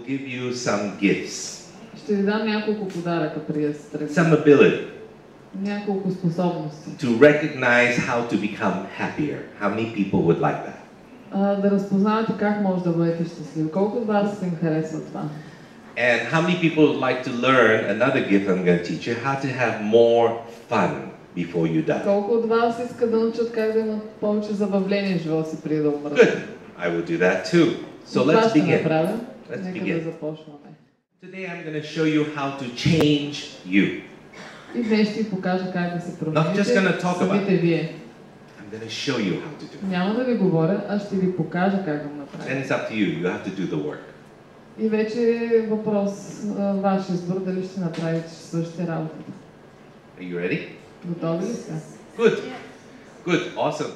give you some gifts. Ще ви дам няколко подаръка преди да се тръгнем. Some ability Няколко способности. to recognize how to become happier. How many people would like that? Да разпознавате как може да бъдете щастливи. Колко от вас им харесва това? And how many people would like to learn another gift I'm going to teach you, how to have more fun before you die? Колко от вас искат да научат как да имат повече забавление в живота си преди да умрат? Good. I will do that too. So Това let's ще begin. направя. Let's Нека begin. да започваме. Today I'm going to show you how to change you. И днес ще ви покажа как да се Not just промените gonna talk about самите вие. I'm going to show you how to do it. Няма да ви говоря, а ще ви покажа как да го Then направите. it's up to you. You have to do the work. И вече е въпрос, ваш избор, дали ще направите, ще свършите работата. Are you ready? Готови ли сте? Good. Good. Awesome.